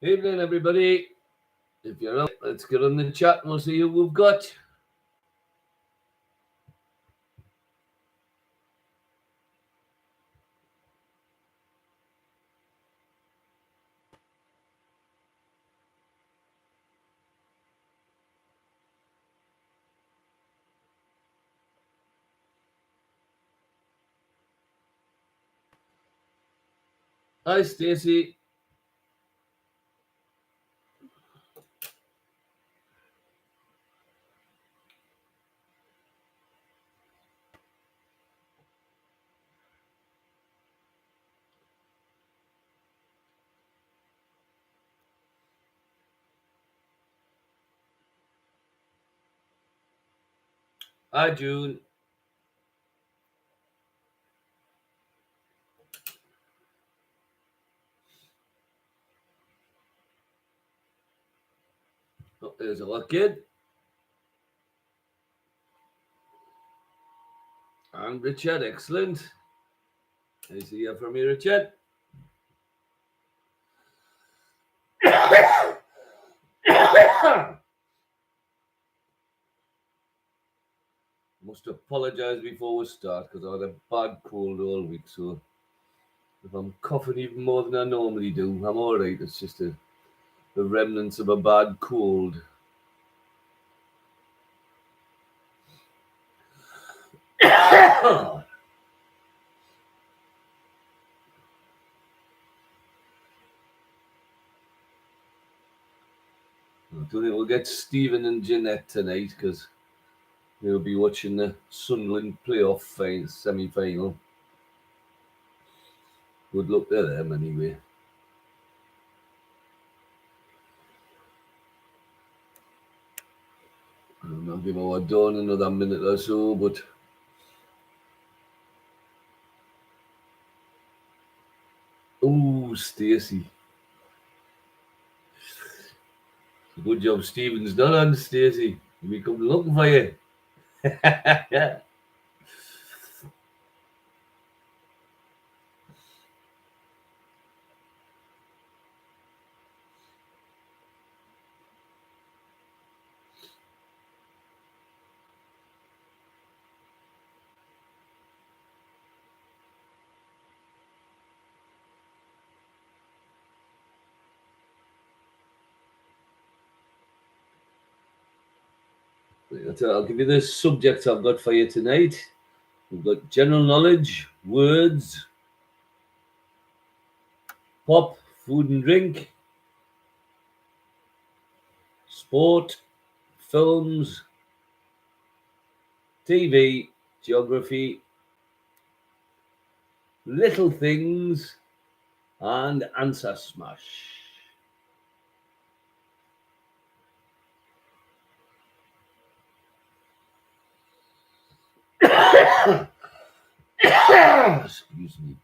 Evening, everybody. If you're up, let's get on the chat and we'll see who we've got. Hi, Stacey. Hi, June. Oh, there's a lot, kid. And Richard, excellent. Nice to hear from you, Richard. Must apologise before we start because I had a bad cold all week. So if I'm coughing even more than I normally do, I'm all right. It's just the remnants of a bad cold. I don't think we'll get Stephen and Jeanette tonight because they'll be watching the Sunderland playoff semi-final. Good luck to them anyway. I'll give our dawn another minute or so, but oh, Stacey. Good job Stephen's done on, Stacey. We come looking for you. I'll give you the subject I've got for you tonight. We've got general knowledge, words, pop, food and drink, sport, films, TV, geography, little things, and answer smash. Excuse me.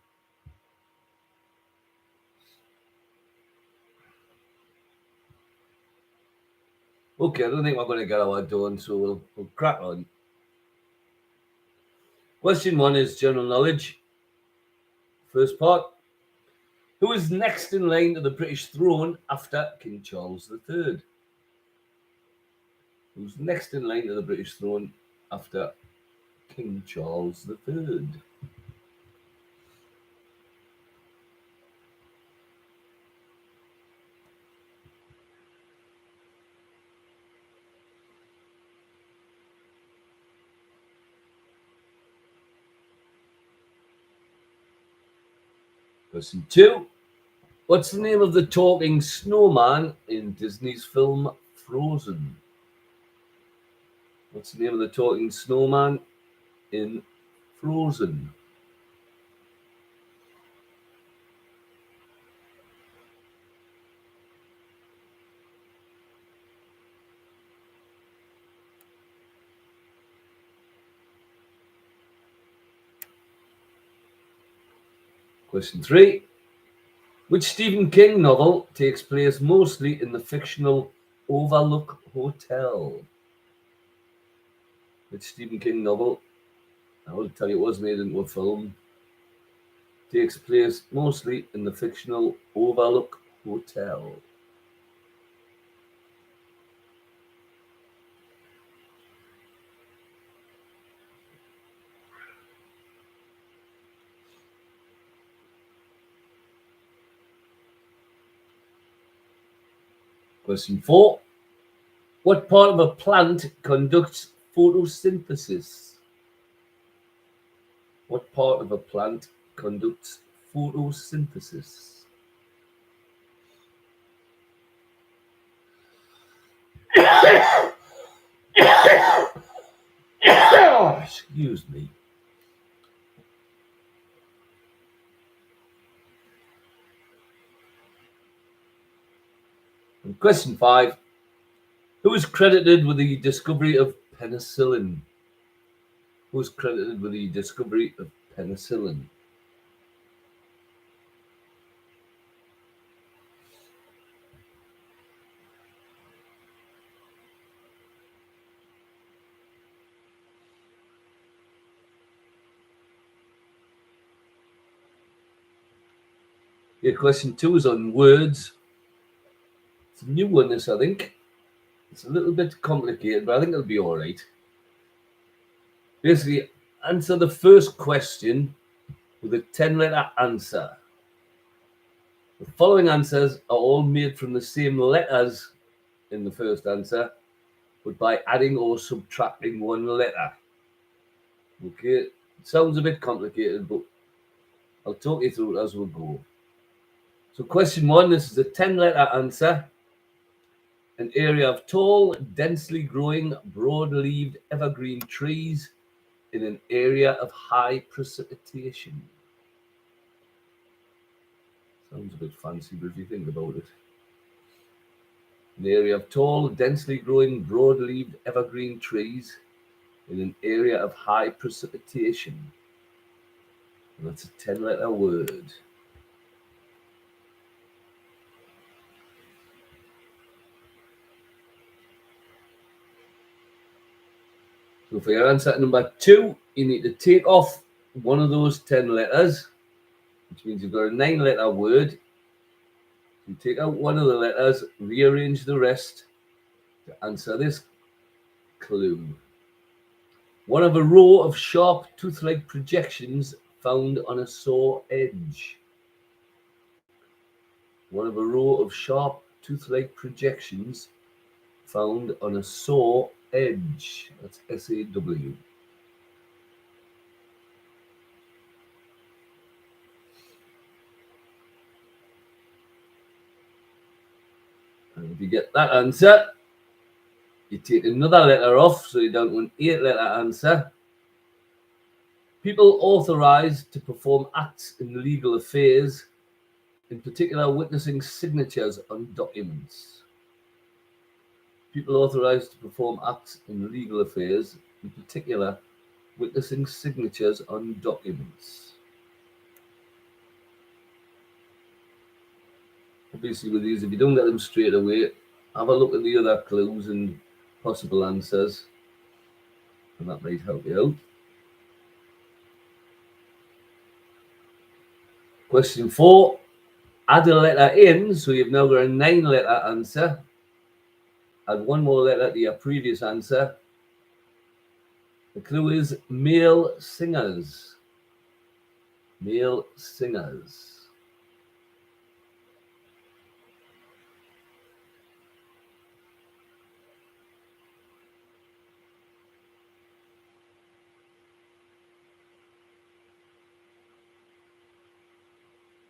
Okay, I don't think we're going to get our done, so we'll crack on. Question 1 is general knowledge. First part. Who is next in line to the British throne after King Charles III? Who's next in line to the British throne after King Charles III? Question 2. What's the name of the talking snowman in Disney's film Frozen? What's the name of the talking snowman in Frozen? Question 3. Which Stephen King novel takes place mostly in the fictional Overlook Hotel? Which Stephen King novel, I will tell you it was made into a film, takes place mostly in the fictional Overlook Hotel? Question 4. What part of a plant conducts photosynthesis? What part of a plant conducts photosynthesis? Excuse me. And question 5. Who is credited with the discovery of penicillin? Who is credited with the discovery of penicillin? Yeah, question 2 is on words. It's a new one, this, I think. It's a little bit complicated, but I think it'll be all right. Basically, answer the first question with a 10-letter answer. The following answers are all made from the same letters in the first answer, but by adding or subtracting one letter. Okay, it sounds a bit complicated, but I'll talk you through it as we go. So question 1, this is a 10-letter answer. An area of tall, densely growing, broad-leaved evergreen trees in an area of high precipitation. Sounds a bit fancy, but if you think about it. An area of tall, densely growing, broad-leaved evergreen trees in an area of high precipitation. And that's a 10-letter word. So for your answer number 2, you need to take off one of those 10 letters, which means you've got a 9-letter word. You take out one of the letters, rearrange the rest to answer this clue. One of a row of sharp tooth-like projections found on a saw edge. One of a row of sharp tooth-like projections found on a saw edge. That's SAW. And if you get that answer, you take another letter off, so you're down to an 8-letter answer. People authorized to perform acts in legal affairs, in particular witnessing signatures on documents. People authorized to perform acts in legal affairs, in particular witnessing signatures on documents. Obviously with these, if you don't get them straight away, have a look at the other clues and possible answers, and that might help you out. Question 4, add a letter in, so you've now got a 9-letter answer. Add one more letter to your previous answer. The clue is male singers. Male singers.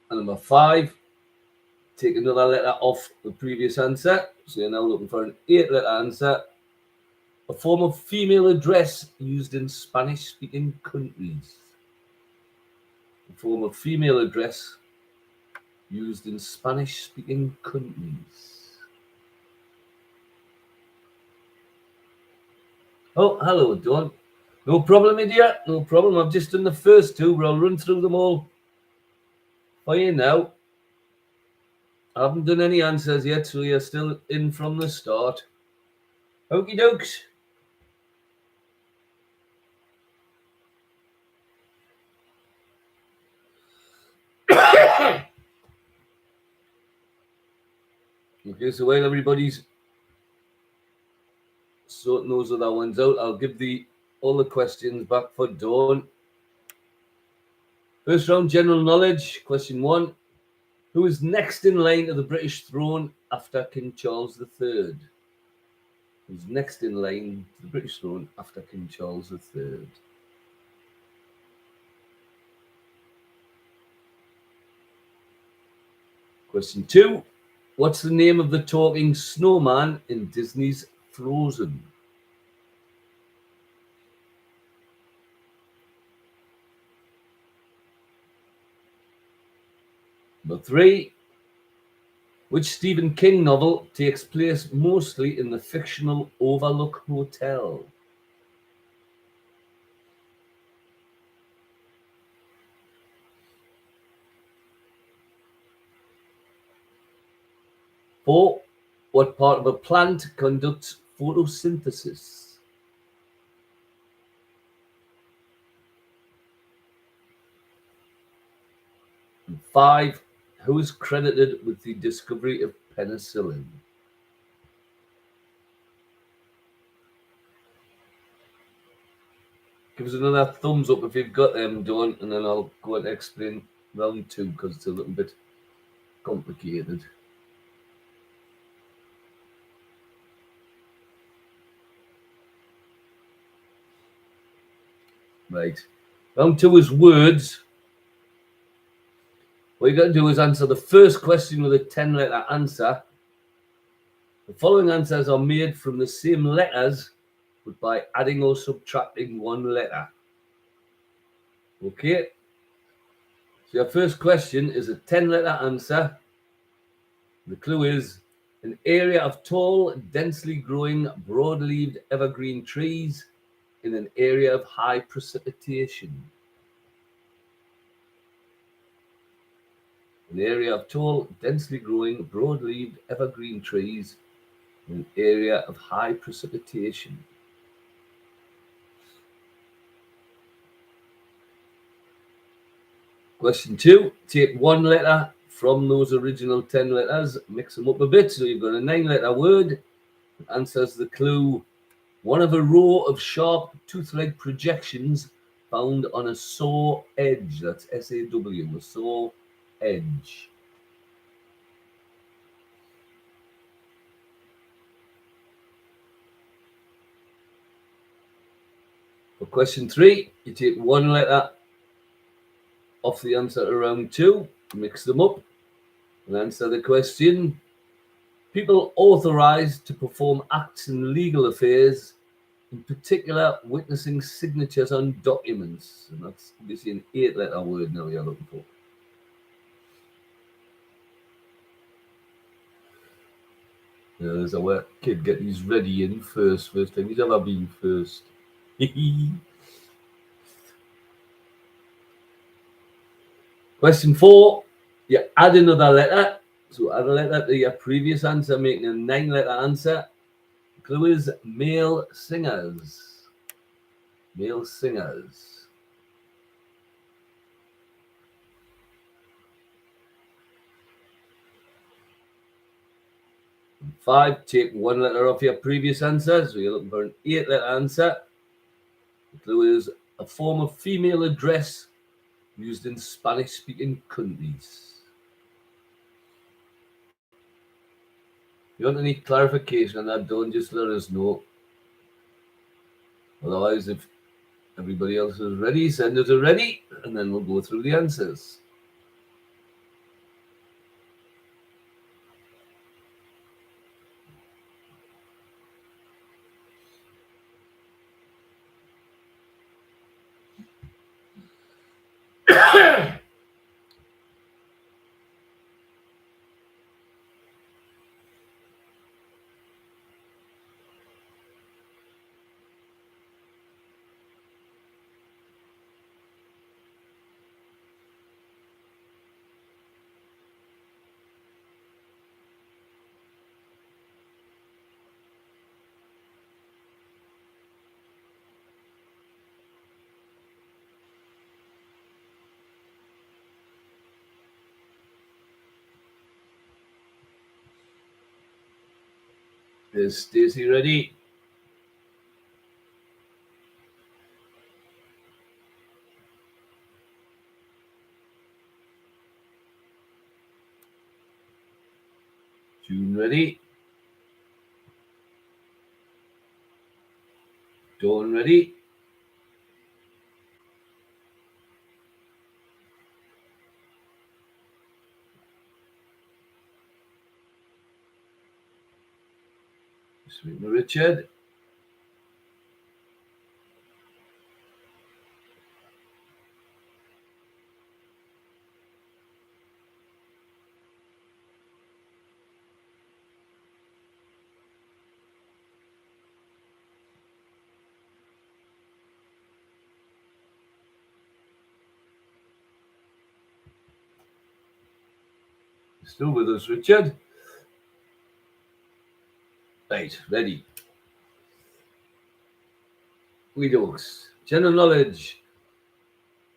And number 5, take another letter off the previous answer. So you're now looking for an 8-letter answer. A form of female address used in Spanish-speaking countries. A form of female address used in Spanish-speaking countries. Oh, hello, Dawn. No problem, idiot. No problem. I've just done the first 2, but I'll run through them all for you now. I haven't done any answers yet, so you're still in from the start. Okie dokes. Okay, so while everybody's sorting those other ones out, I'll give all the questions back for Dawn. First round, general knowledge. Question 1. Who is next in line to the British throne after King Charles III? Who's next in line to the British throne after King Charles III? Question 2. What's the name of the talking snowman in Disney's Frozen? Number 3. Which Stephen King novel takes place mostly in the fictional Overlook Hotel? Four, what part of a plant conducts photosynthesis? And 5, who is credited with the discovery of penicillin? Give us another thumbs up if you've got them done, and then I'll go and explain round 2 because it's a little bit complicated. Right. Round 2 is words. What you got to do is answer the first question with a 10-letter answer. The following answers are made from the same letters, but by adding or subtracting one letter. Okay? So your first question is a 10-letter answer. The clue is an area of tall, densely growing, broad-leaved evergreen trees in an area of high precipitation. An area of tall, densely growing, broad-leaved evergreen trees in an area of high precipitation. Question 2. Take one letter from those original 10 letters, mix them up a bit. So you've got a 9-letter word. Answers the clue. One of a row of sharp tooth-like projections found on a saw edge. That's SAW, a saw edge. For question 3, you take one letter off the answer to round 2, mix them up, and answer the question. People authorized to perform acts in legal affairs, in particular witnessing signatures on documents. And that's obviously an 8-letter word now you're looking for. There's a kid getting his ready in first time he's ever been first. Question 4, you add another letter. So add a letter to your previous answer, making a 9-letter answer. The clue is male singers. Male singers. 5, take one letter off your previous answer. So you're looking for an 8-letter answer. The clue is a form of female address used in Spanish-speaking countries. If you want any clarification on that, don't just let us know. Otherwise, if everybody else is ready, send us a ready, and then we'll go through the answers. Is Stacey ready? Tune ready. Dawn ready. Sweet Richard. Still with us, Richard? Right, ready. Widows. General knowledge.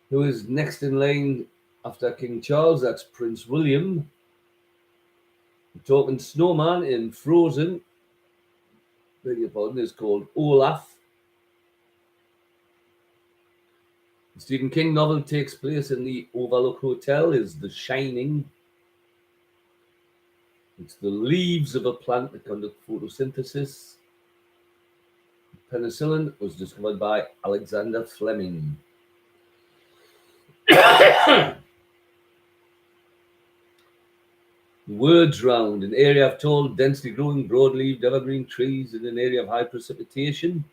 Who is next in line after King Charles? That's Prince William. The talking snowman in Frozen, beg your pardon, is called Olaf. The Stephen King novel takes place in the Overlook Hotel is The Shining. It's the leaves of a plant that conduct photosynthesis. Penicillin was discovered by Alexander Fleming. Words round, an area of tall, densely growing, broad-leaved evergreen trees in an area of high precipitation.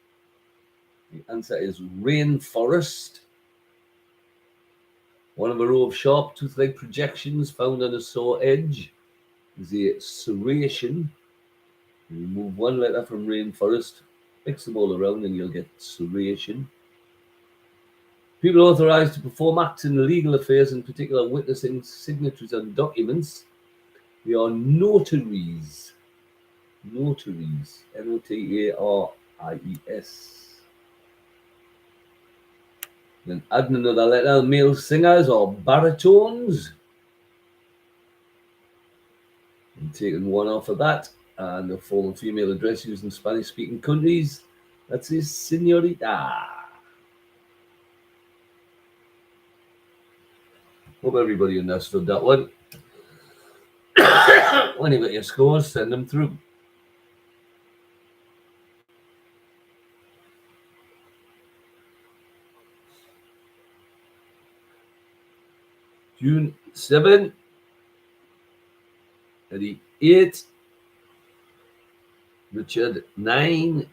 The answer is rainforest. One of a row of sharp tooth-like projections found on a saw edge is a serration. You remove one letter from rainforest, mix them all around, and you'll get serration. People authorized to perform acts in legal affairs, in particular witnessing signatures on documents, they are notaries. Notaries. Notaries. Then adding another letter, male singers or baritones. And taking one off of that, and a formal female address used in Spanish-speaking countries. That's a señorita. Hope everybody understood that one. When you get your scores, send them through. June 7, Eddie 8, Richard 9,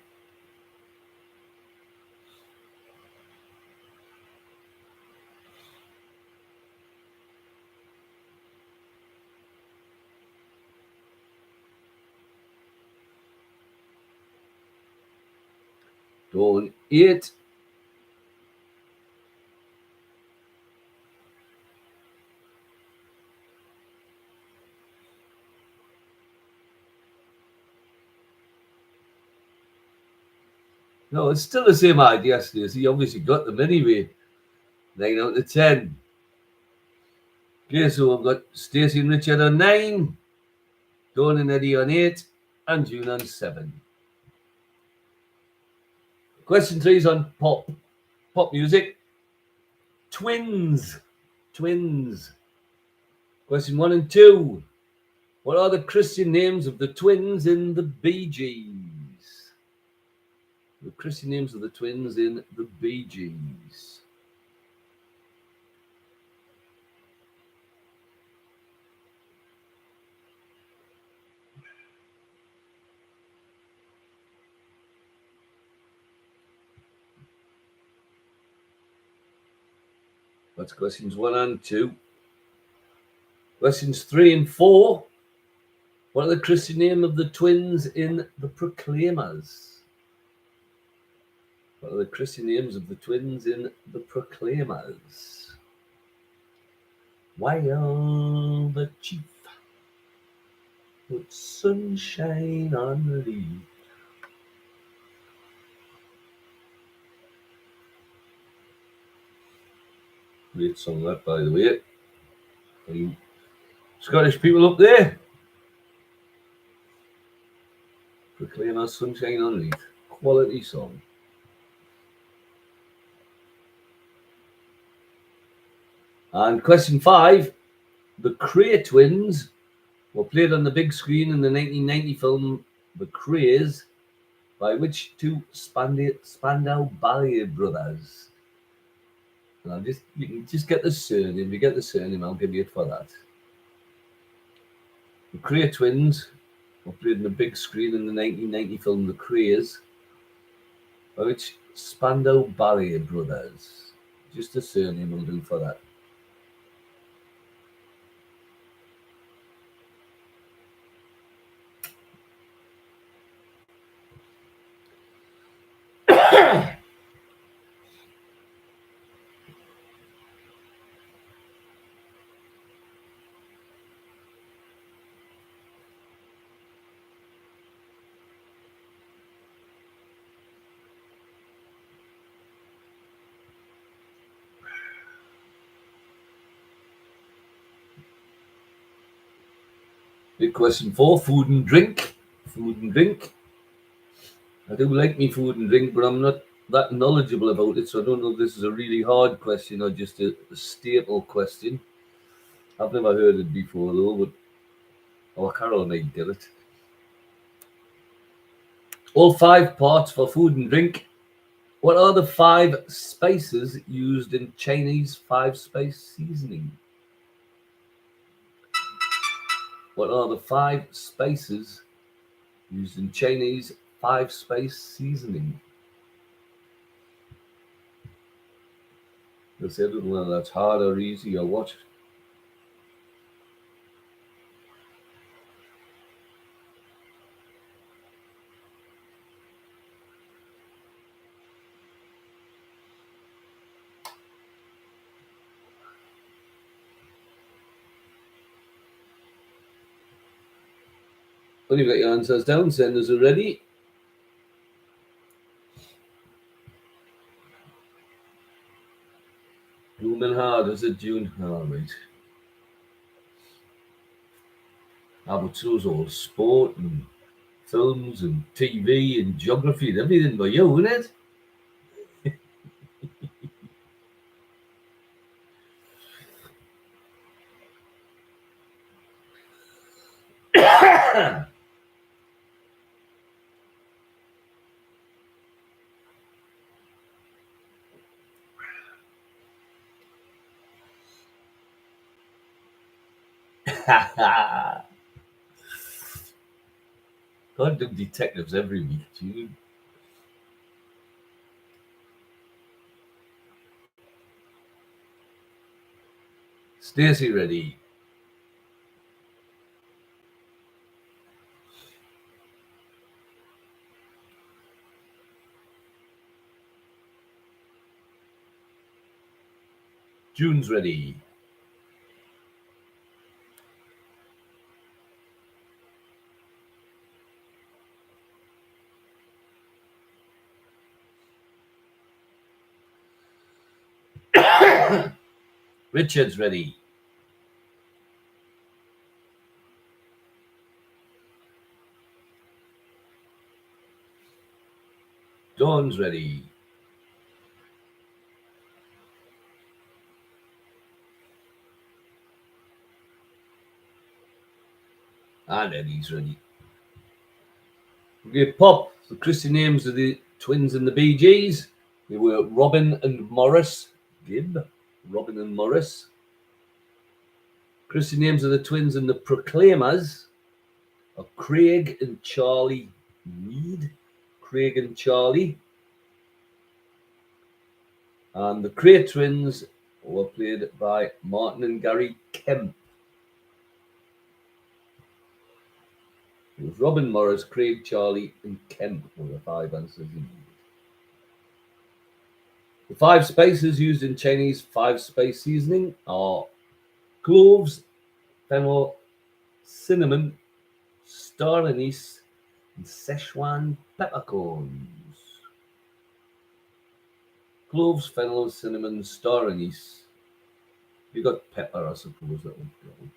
Dawn 8, no, it's still the same idea, Stacey. You obviously got them anyway. 9 out of 10. Okay, so I've got Stacey and Richard on 9, Dawn and Eddie on 8, and June on 7. Question 3 is on pop music. Twins. Question 1 and 2. What are the Christian names of the twins in the Bee Gees? The Christian names of the twins in the Bee Gees. That's questions 1 and 2. Questions 3 and 4. What are the Christian name of the twins in the Proclaimers? What are the Christian names of the twins in the Proclaimers? While the chief puts sunshine on the leaf. Great song that, by the way. Are you Scottish people up there? Proclaimers, sunshine on leaf. Quality song. And question 5. The Cray twins were played on the big screen in the 1990 film The Craze by which two Spandau Ballet brothers? And you can just get the surname. If you get the surname, I'll give you it for that. The Cray twins were played on the big screen in the 1990 film The Craze by which Spandau Ballet brothers? Just the surname will do for that. Big question 4, food and drink. Food and drink. I do like me food and drink, but I'm not that knowledgeable about it, so I don't know if this is a really hard question or just a staple question. I've never heard it before though, but Carol might get it. All 5 parts for food and drink. What are the 5 spices used in Chinese 5-spice seasoning? What are the 5 spices used in Chinese 5-spice seasoning? I don't know whether that's hard or easy or what. When you've got your answers down, send us already. Blooming hard, is it, June? All right. Abbott's all sport and films and TV and geography and everything but you, isn't it? God, do detectives every week, June. Stacey ready. June's ready. Richard's ready. Dawn's ready. And Eddie's ready. Okay, Pop, the Christian names of the twins and the Bee Gees. They were Robin and Morris Gibb. Robin and Morris. Christian names of the twins and the Proclaimers are Craig and Charlie Mead. Craig and Charlie. And the Cray twins were played by Martin and Gary Kemp. It was Robin Morris, Craig, Charlie, and Kemp were the 5 answers you needed. The 5 spices used in Chinese 5-spice seasoning are cloves, fennel, cinnamon, star anise, and Szechuan peppercorns. Cloves, fennel, cinnamon, star anise. You got pepper, I suppose that would count.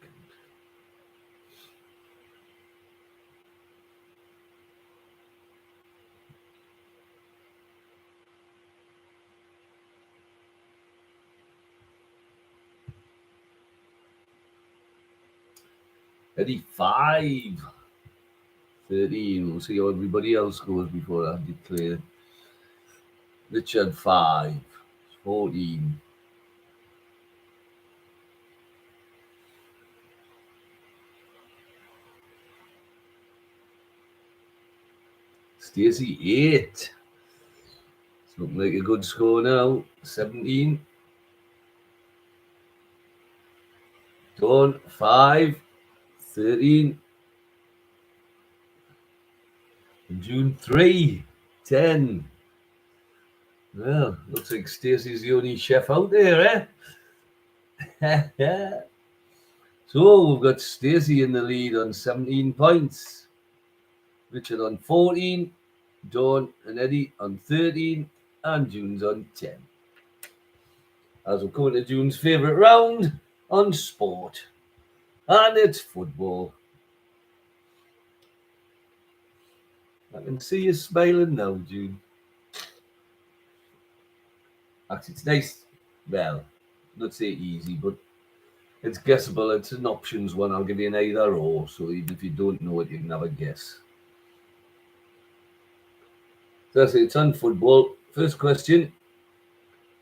Eddie 5. 13. We'll see how everybody else goes before I declare. Richard 5. 14. Stacey 8. It's looking like a good score now. 17. Dawn 5. 13. June 3. 10. Well, looks like Stacey's the only chef out there, eh? So we've got Stacey in the lead on 17 points. Richard on 14. Dawn and Eddie on 13. And June's on 10. As we're coming to June's favourite round on sport. And it's football. I can see you smiling now, June. Actually, it's nice. Well, not say easy, but it's guessable. It's an options one. I'll give you an either or. So even if you don't know it, you can have a guess. So that's it. It's on football. First question.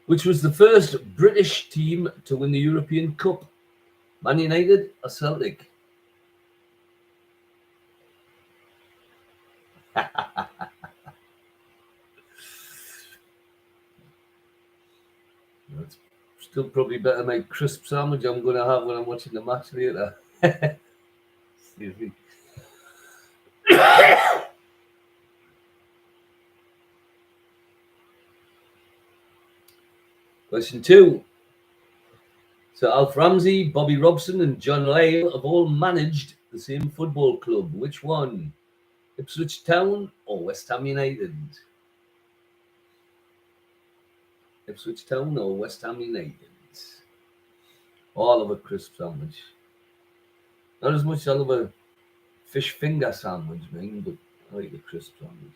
Which was the first British team to win the European Cup? Man United or Celtic? That's still probably better than my crisp sandwich I'm going to have when I'm watching the match later. Excuse me. Question 2. So Alf Ramsey, Bobby Robson and John Lyall have all managed the same football club. Which one? Ipswich Town or West Ham United? Ipswich Town or West Ham United? All of a crisp sandwich. Not as much I love a fish finger sandwich, man, but I like the crisp sandwich.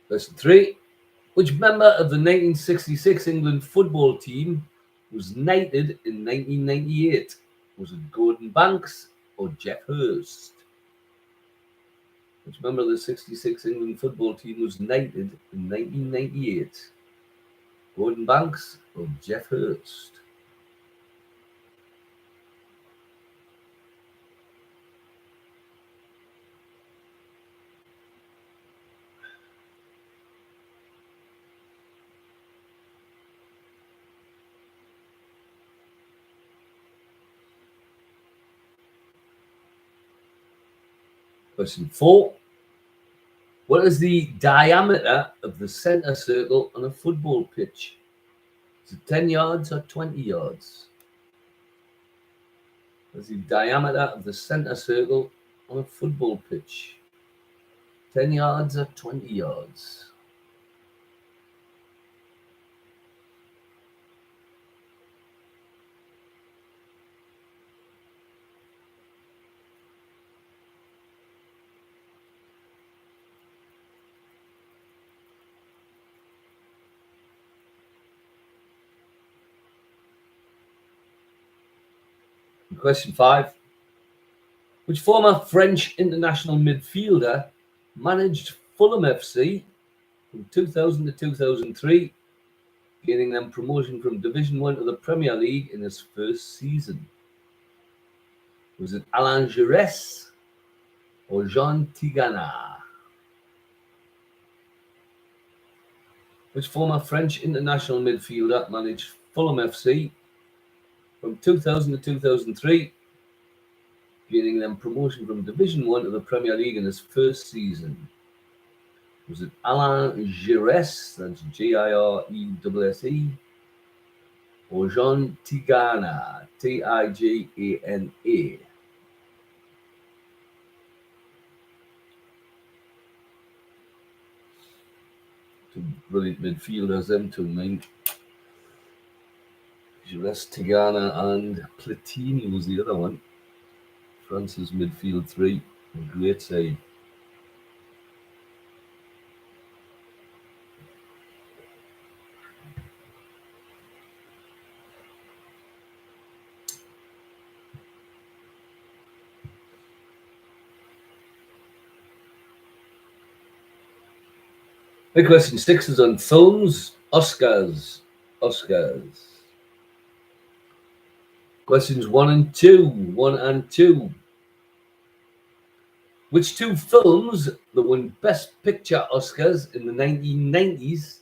Question 3. Which member of the 1966 England football team was knighted in 1998? Was it Gordon Banks or Jeff Hurst? Which member of the 66 England football team was knighted in 1998? Gordon Banks or Jeff Hurst? Question 4. What is the diameter of the centre circle on a football pitch? Is it 10 yards or 20 yards? What is the diameter of the centre circle on a football pitch? 10 yards or 20 yards? Question 5. Which former French international midfielder managed Fulham FC from 2000 to 2003, gaining them promotion from Division 1 to the Premier League in his first season? Was it Alain Giresse or Jean Tigana? Which former French international midfielder managed Fulham FC from 2000 to 2003, gaining them promotion from Division 1 to the Premier League in his first season? Was it Alain Giresse, that's Giresse, or Jean Tigana, Tigana? Two brilliant midfielders, them two, mate. Giresse, Tigana, and Platini was the other one. France's midfield three, a great side. Question 6 is on films. Oscars. Questions 1 and 2. Which two films that won Best Picture Oscars in the 1990s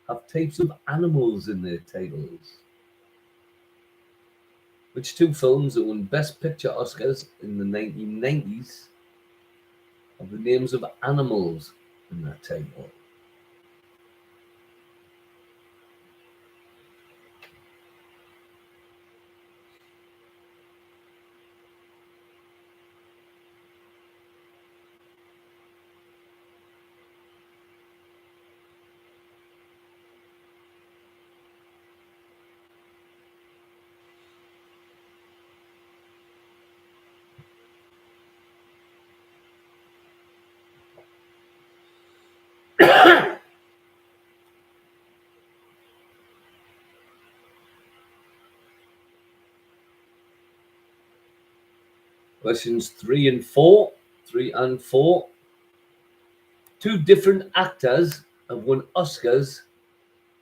have types of animals in their titles? Which two films that won Best Picture Oscars in the 1990s have the names of animals in their title? Questions 3 and 4. 3 and 4. Two different actors have won Oscars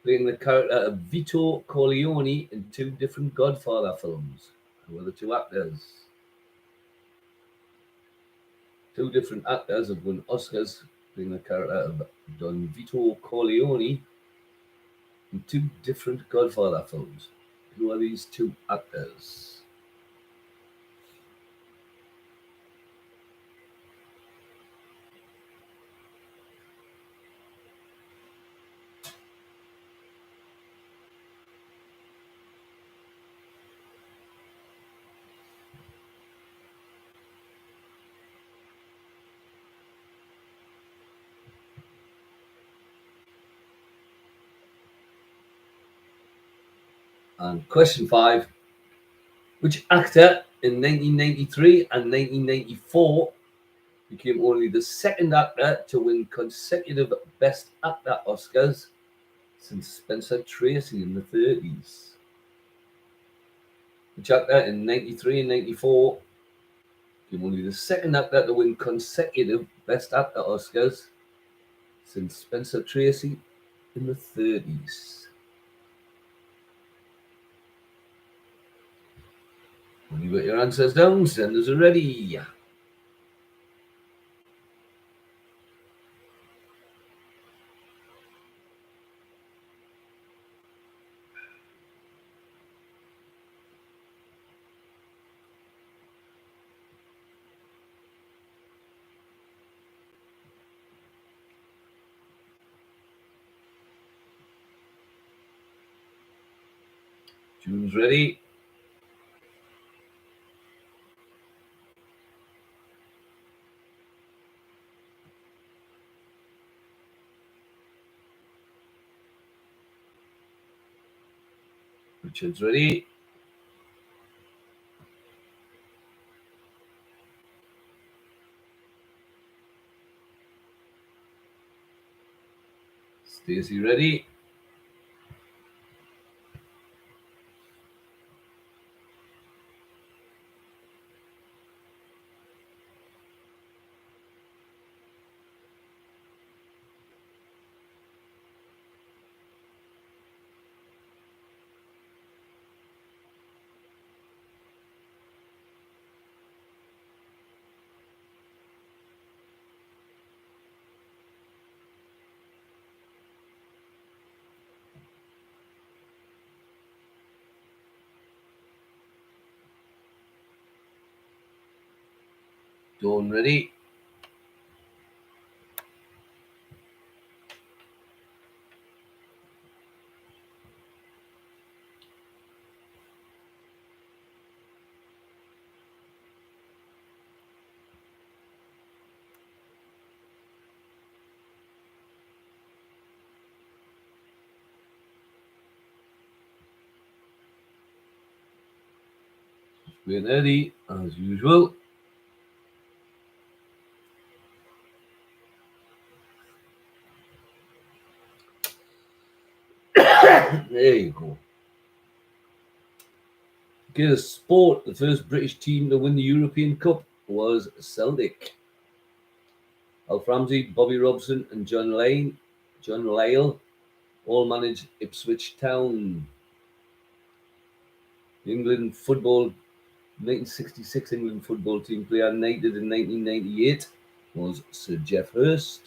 playing the character of Vito Corleone in two different Godfather films. Who are the two actors? Two different actors have won Oscars playing the character of Don Vito Corleone in two different Godfather films. Who are these two actors? And question 5. Which actor in 1993 and 1994 became only the second actor to win consecutive Best Actor Oscars since Spencer Tracy in the 30s? Which actor in 93 and 94 became only the second actor to win consecutive Best Actor Oscars since Spencer Tracy in the 30s? When you got your answers down, send us a ready. June's ready. Richard's ready. Stacey ready. Dawn ready. We're ready as usual. There you go. Guinness Sport, the first British team to win the European Cup was Celtic. Alf Ramsey, Bobby Robson, and John Lane John Lyle, all managed Ipswich Town. The England football 1966 England football team player knighted in 1998 was Sir Geoff Hurst.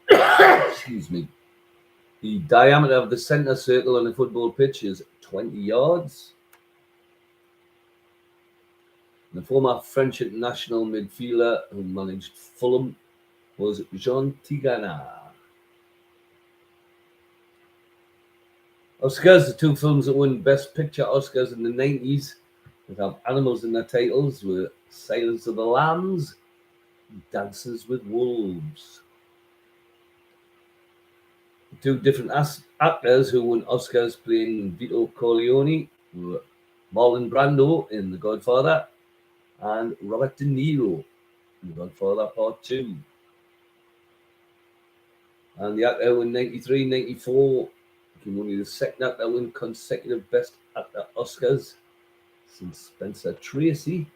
Excuse me. The diameter of the centre circle on a football pitch is 20 yards. The former French international midfielder who managed Fulham was Jean Tigana. Oscars, the two films that won Best Picture Oscars in the 90s that have animals in their titles were Silence of the Lambs and Dances with Wolves. The two different actors who won Oscars playing Vito Corleone were Marlon Brando in The Godfather and Robert De Niro in The Godfather Part 2. And the actor in 93, 94 became only the second actor to win consecutive Best Actor Oscars since Spencer Tracy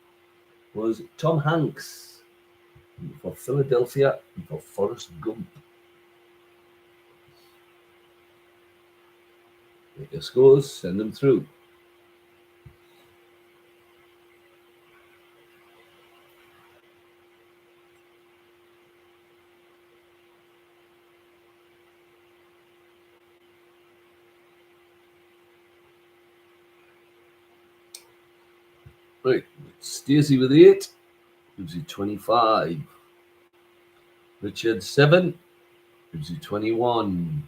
was Tom Hanks for Philadelphia and for Forrest Gump. Get your scores, send them through. Right, Stacey with 8 gives you 25. Richard 7 gives you 21.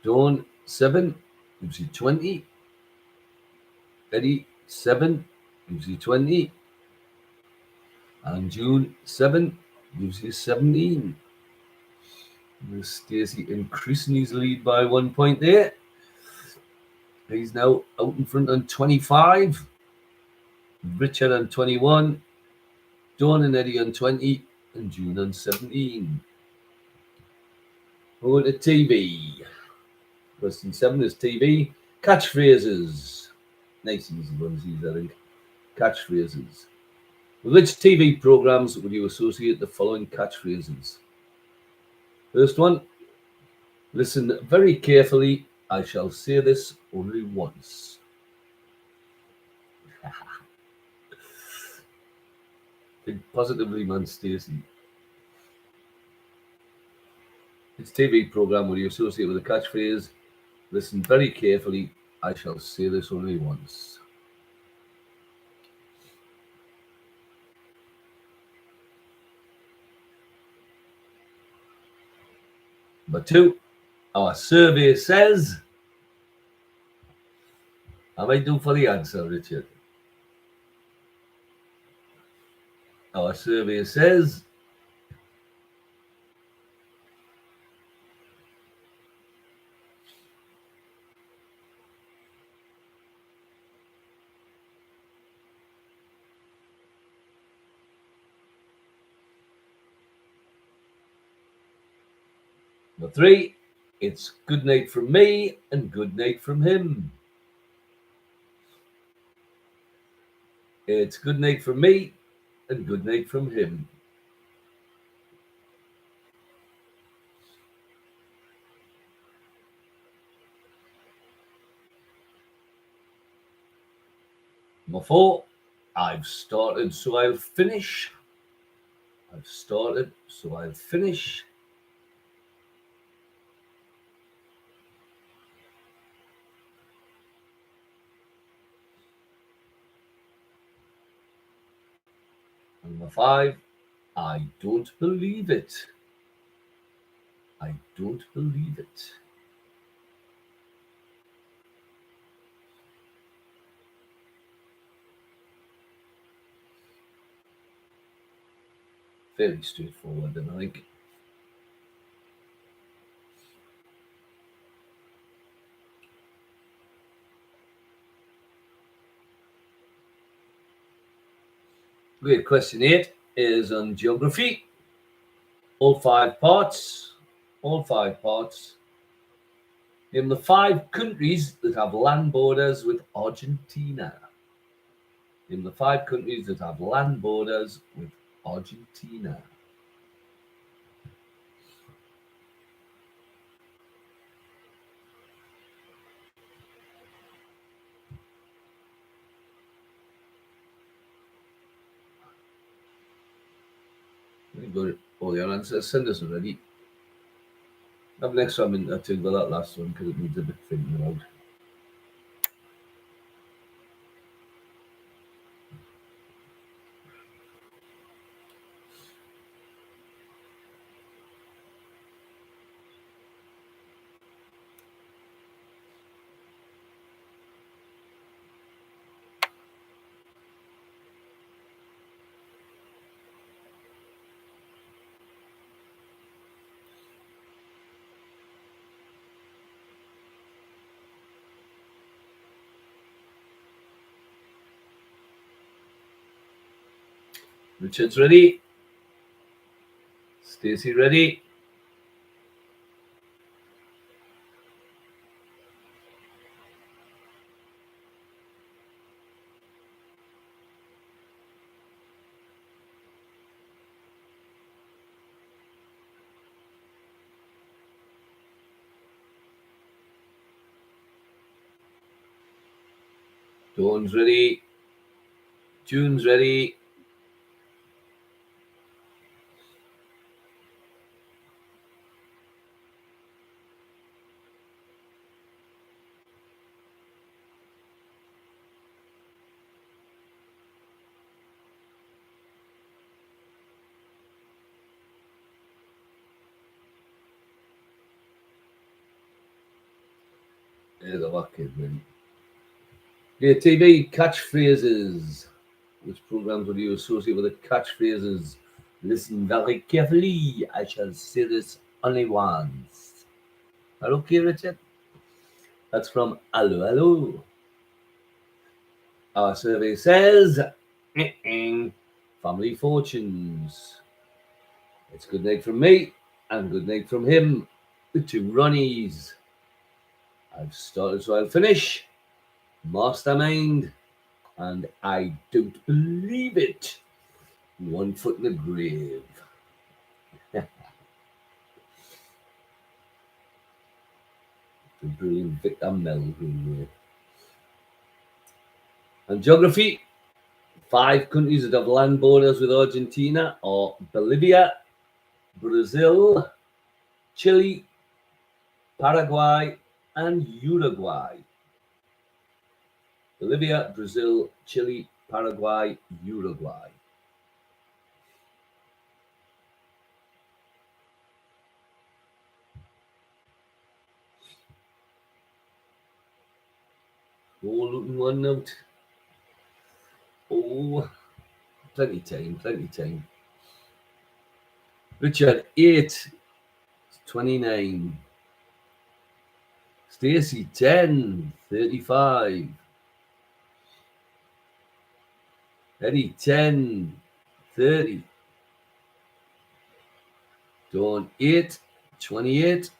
Dawn 7 gives you 20. Eddie 7 gives you 20. And June 7 gives you 17. Stacey increasing his lead by 1 point there. He's now out in front on 25. Richard on 21. Dawn and Eddie on 20. And June on 17. Over to TV. Question 7 is TV. Catchphrases. Nice easy ones, these, I think. Catchphrases. With which TV programs would you associate the following catchphrases? First one. Listen very carefully. I shall say this only once. Think positively, man, Stacey. It's TV program where you associate with a catchphrase. Listen very carefully. I shall say this only once. Number 2. Our survey says. How am I doing for the answer, Richard? Our survey says. Number 3. It's good night from me and good night from him. It's good night from me and good night from him. Number 4. I've started, so I'll finish. I've started, so I'll finish. Number 5. I don't believe it. I don't believe it. Fairly straightforward, I think. Great. Question 8 is on geography. All 5 parts. All 5 parts. Name the 5 countries that have land borders with Argentina. Name the 5 countries that have land borders with Argentina. Very good. Oh, the answer. Send us already. Up next one, I think about that last one because it needs a bit thinking about. Richard's ready. Stacey ready. Dawn's ready. June's ready. There's a kid ready. Yeah, TV catchphrases. Which programs would you associate with the catchphrases? Listen very carefully. I shall say this only once. Are okay, Richard? That's from Hello Hello. Our survey says family fortunes. It's good night from me and good night from him. The two Ronnies. I've started, so I'll finish. Mastermind, and I don't believe it. One foot in the grave. The brilliant Victor Melville. And geography. 5 countries that have land borders with Argentina are Bolivia, Brazil, Chile, Paraguay, and Uruguay. Bolivia, Brazil, Chile, Paraguay, Uruguay. All in one note. Oh, plenty time. Richard, 8, 29. Stacey, 10, 35. Eddie, 10, 30. Dawn, 8, 28.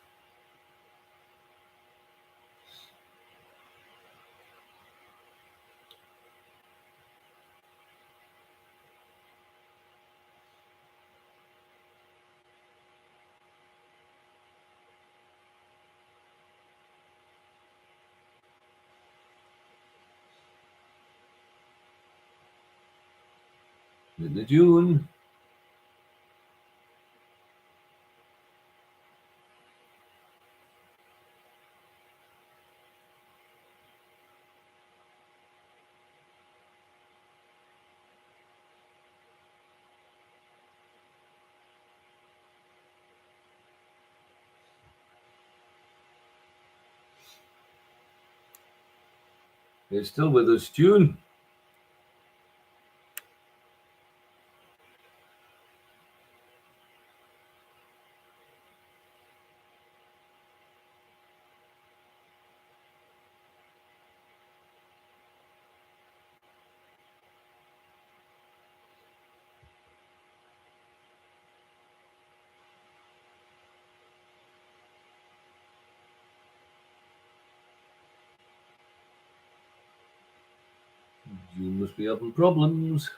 Linda June. They're still with us, June. June must be having problems.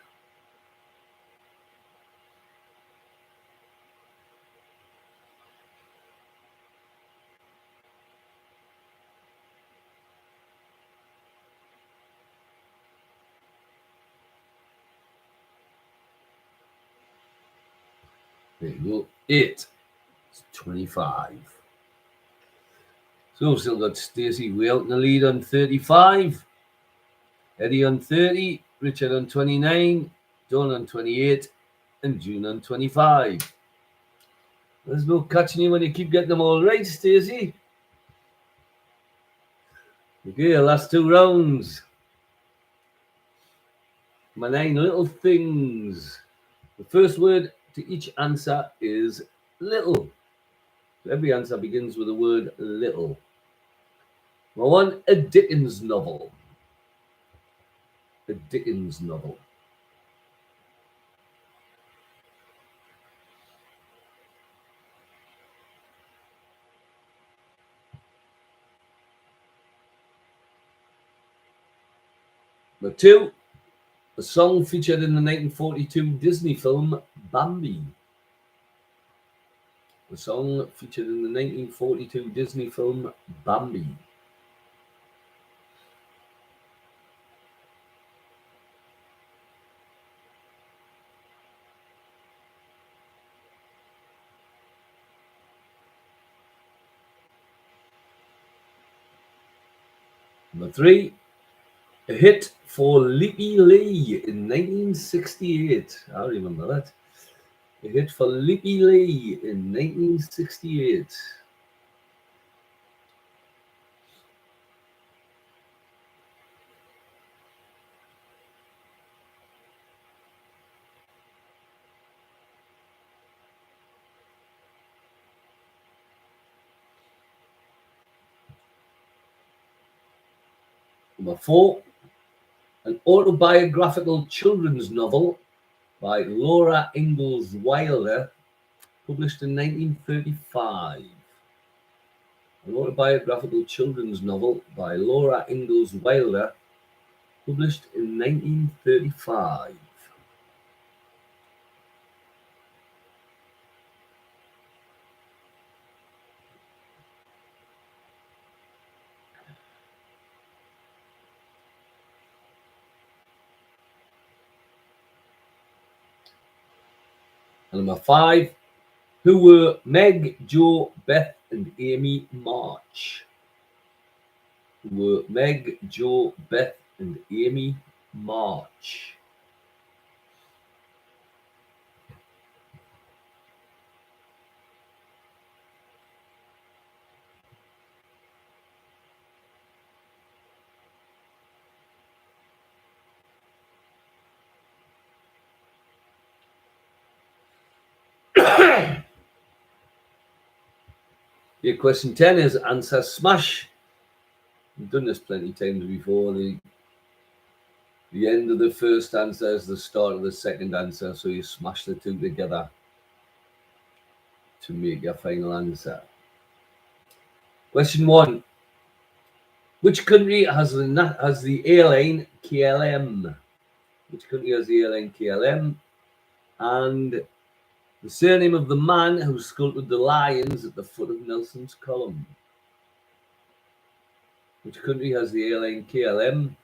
There you go. 8. It's 25. So we've still got Stacey way out in the lead on 35. Eddie on 30. Richard on 29. Dawn on 28. And June on 25. There's no catching you when you keep getting them all right, Stacey. Okay, last 2 rounds. My 9 little things. The first word to each answer is little. Every answer begins with the word little. Number 1, a Dickens novel. A Dickens novel. Number 2, a song featured in the 1942 Disney film Bambi. The song featured in the 1942 Disney film Bambi. Number 3, a hit for Lippy Lee in 1968. I remember that. A hit for Lippy Lee in 1968. Number 4, an autobiographical children's novel by Laura Ingalls Wilder, published in 1935. An autobiographical children's novel by Laura Ingalls Wilder, published in 1935. And number 5, who were Meg, Jo, Beth, and Amy March? Who were Meg, Jo, Beth, and Amy March? Your question 10 is answer smash. We've done this plenty of times before. The end of the first answer is the start of the second answer, so you smash the 2 together to make your final answer. Question 1. Which country has the airline KLM? Which country has the airline KLM? And the surname of the man who sculpted the lions at the foot of Nelson's column. Which country has the airline KLM?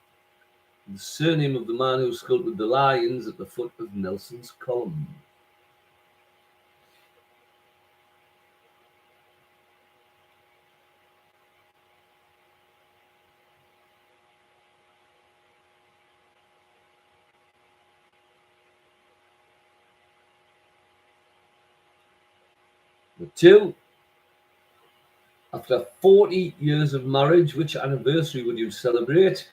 The surname of the man who sculpted the lions at the foot of Nelson's column. Number 2. After 40 years of marriage, which anniversary would you celebrate?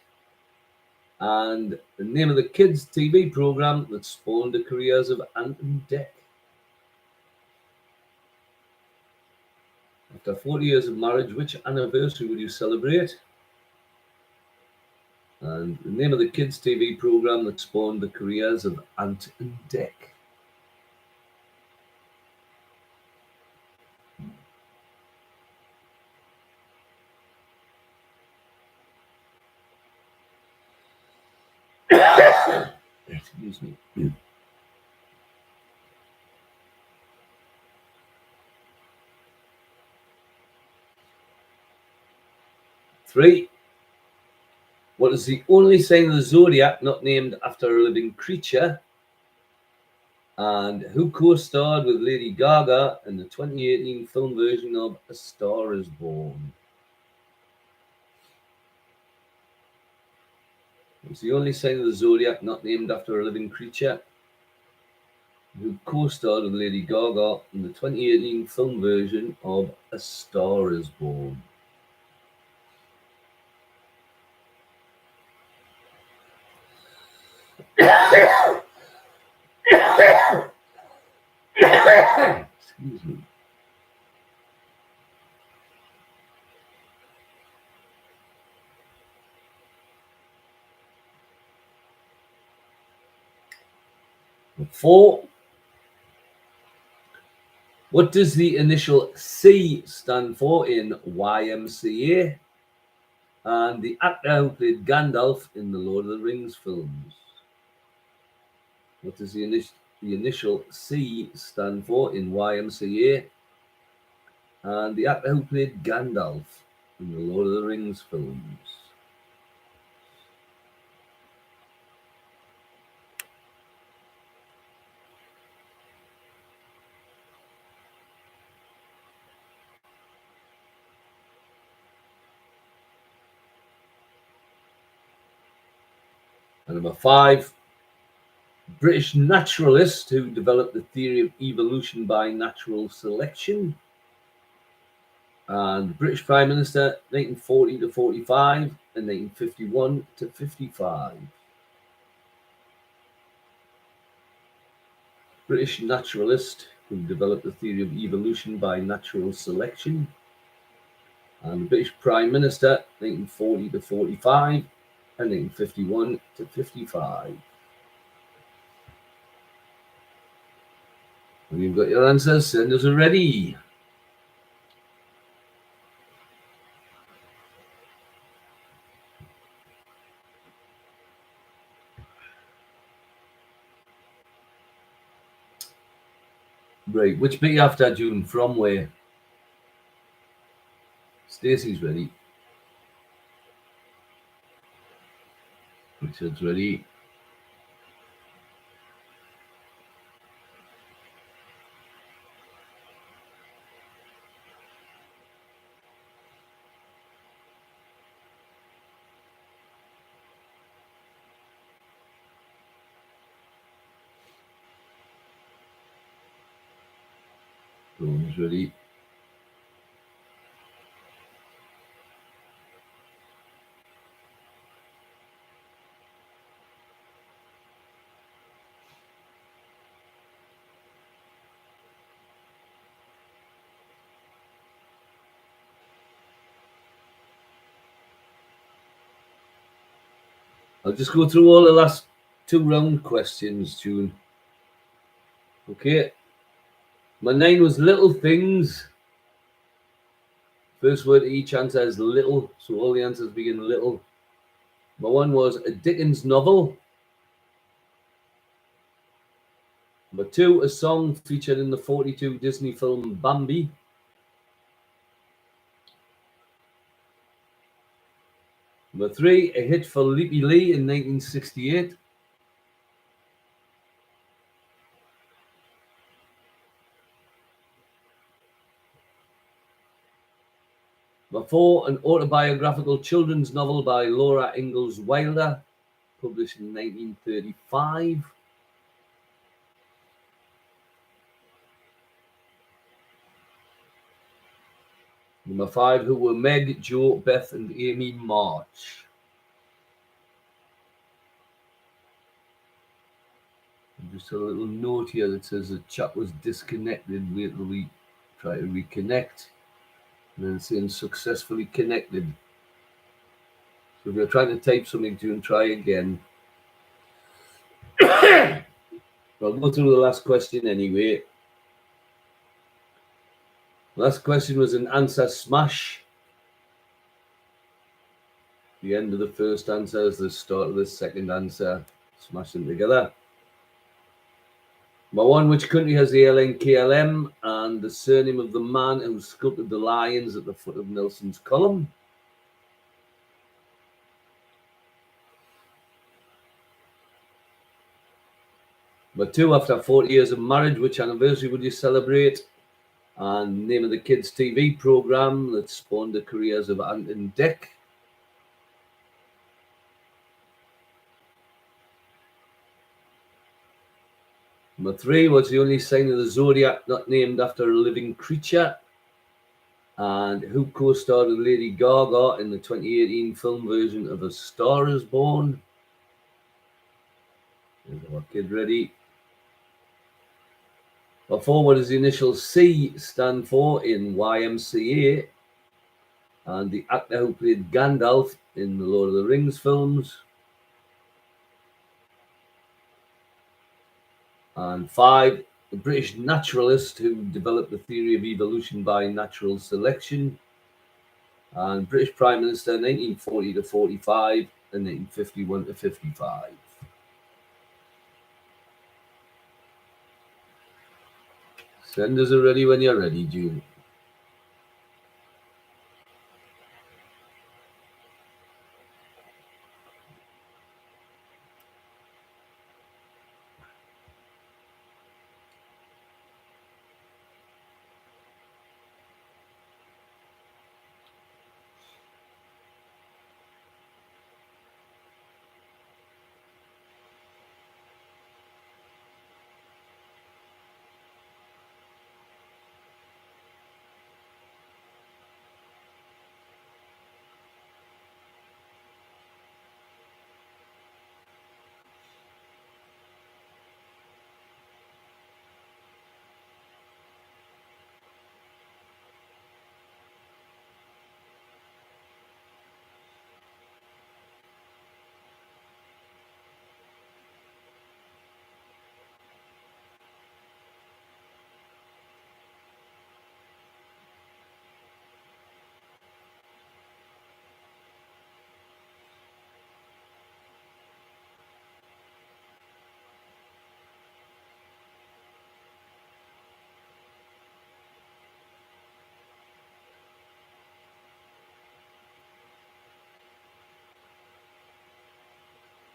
And the name of the kids' TV program that spawned the careers of Ant and Dec. After 40 years of marriage, which anniversary would you celebrate? And the name of the kids' TV program that spawned the careers of Ant and Dec. Excuse me. 3. What is the only sign of the zodiac not named after a living creature? And who co-starred with Lady Gaga in the 2018 film version of A Star Is Born? It's the only sign of the zodiac not named after a living creature. Who co-starred with Lady Gaga in the 2018 film version of A Star Is Born? Excuse me. Four. What does the initial C stand for in YMCA? And the actor who played Gandalf in the Lord of the Rings films. What does the initial C stand for in YMCA? And the actor who played Gandalf in the Lord of the Rings films. And number five, British naturalist who developed the theory of evolution by natural selection. And British Prime Minister 1940 to 45 and 1951 to 55. British naturalist who developed the theory of evolution by natural selection. And British Prime Minister 1940 to 45 and 1951 to 55. When you've got your answers, send us ready. Right, which bit you after, June? From where? Stacey's ready. Richard's ready. Dawn's ready. I'll just go through all the last two round questions, June. Okay. My 9 was little things. First word each answer is little, so all the answers begin little. My 1 was a Dickens novel. Number 2, a song featured in the 42 Disney film Bambi. Number 3, a hit for Leapy Lee in 1968. Number 4, an autobiographical children's novel by Laura Ingalls Wilder, published in 1935. Number 5, who were Meg, Jo, Beth, and Amy March. And just a little note here that says the chat was disconnected. Wait till we try to reconnect. And then saying successfully connected. So if you're trying to type something to and try again. I'll go through the last question anyway. Last question was an answer smash. The end of the first answer is the start of the second answer. Smash them together. My 1, which country has the airline KLM and the surname of the man who sculpted the lions at the foot of Nelson's column? Number 2, after 40 years of marriage, which anniversary would you celebrate? And name of the kids' TV program that spawned the careers of Ant and Dec. Number 3, what's the only sign of the zodiac not named after a living creature? And who co-starred with Lady Gaga in the 2018 film version of A Star Is Born? Is our kid ready? Number 4, what does the initial C stand for in YMCA? And the actor who played Gandalf in the Lord of the Rings films. And 5, the British naturalist who developed the theory of evolution by natural selection. And British Prime Minister 1940 to 45 and 1951 to 55. Senders are ready when you're ready, June.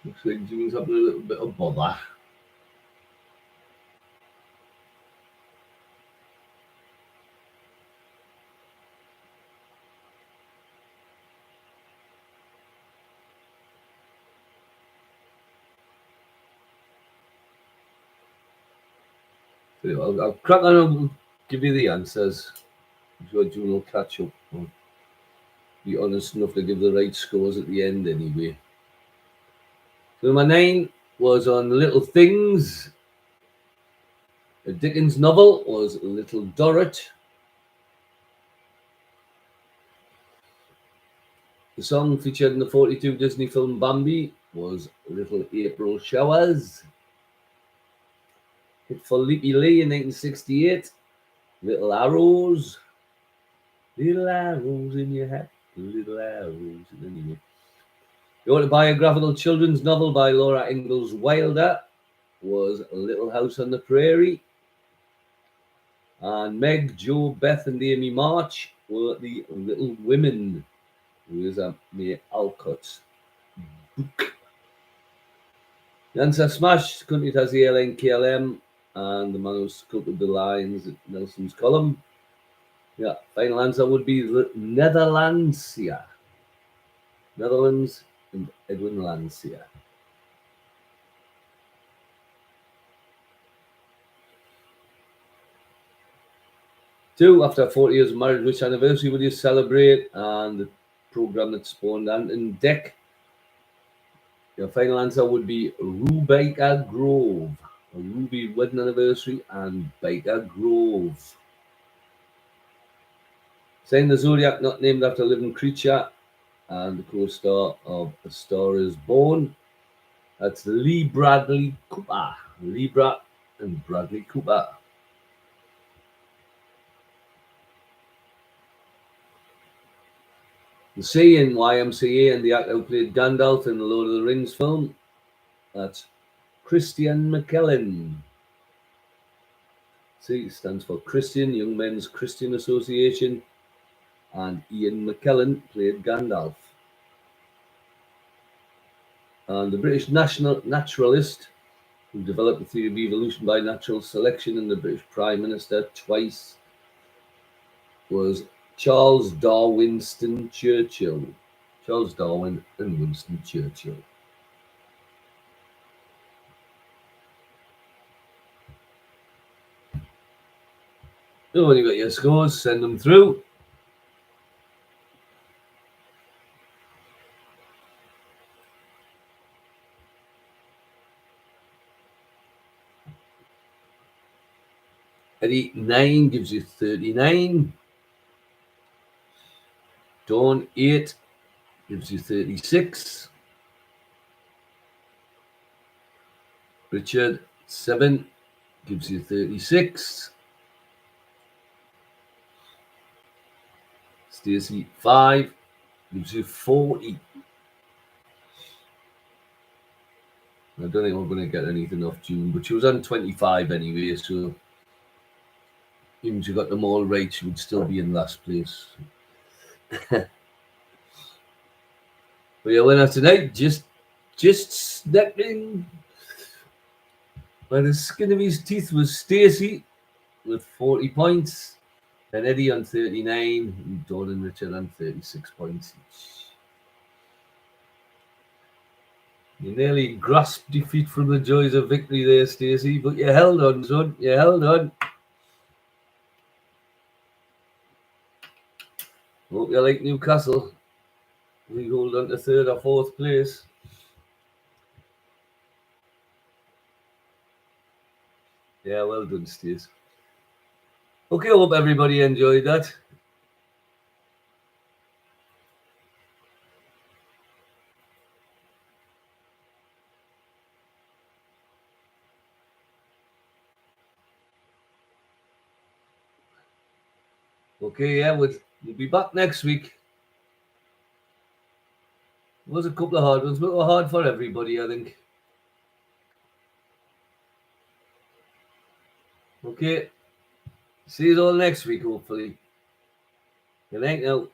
Looks like June's having a little bit of bother. I'll crack on and give you the answers. I'm sure June will catch up. I'll be honest enough to give the right scores at the end anyway. So number 9 was on Little Things. The Dickens novel was Little Dorrit. The song featured in the 42 Disney film Bambi was Little April Showers. Hit for Leapy Lee in 1968, Little Arrows. Little arrows in your hat, little arrows. Anyway. The autobiographical children's novel by Laura Ingalls Wilder was Little House on the Prairie. And Meg, Jo, Beth, and Amy March were the Little Women. Louisa May Alcott's book. The answer smashed. Country has the airline KLM, and the man who sculpted the lines at Nelson's column. Yeah, final answer would be Netherlandsia. Netherlands and Edwin Landseer. Two, after 40 years of marriage, which anniversary would you celebrate? And the program that spawned Ant and Dec. Your final answer would be Rue Grove. A Ruby wedding anniversary and Baker Grove. Saying the Zodiac not named after a living creature, and the co-star of A Star Is Born. That's Lee Bradley Cooper. Libra and Bradley Cooper. The C in YMCA and the actor who played Gandalf in the Lord of the Rings film. That's Christian McKellen. C stands for Christian, Young Men's Christian Association. And Ian McKellen played Gandalf. And the British naturalist who developed the theory of evolution by natural selection and the British Prime Minister twice, was Charles Darwin Churchill. Charles Darwin and Winston Churchill. So when you got your scores, send them through. Eddie 9 gives you 39. Dawn 8 gives you 36. Richard 7 gives you 36. Stacey 5 gives you 40. I don't think I'm going to get anything off June, but she was on 25 anyway, so even if she got them all right, she would still be in last place. But your winner tonight, just snapping by the skin of his teeth, was Stacey with 40 points, and Eddie on 39, and Dawn and Richard on 36 points each. You nearly grasped defeat from the joys of victory there, Stacey, but you held on, son. You held on. Hope you like Newcastle. We hold on to 3rd or 4th place. Yeah, well done, Stace. Okay, I hope everybody enjoyed that. Okay, yeah, we'll be back next week. It was a couple of hard ones, but they were hard for everybody, I think. Okay, see you all next week, hopefully. Good night now.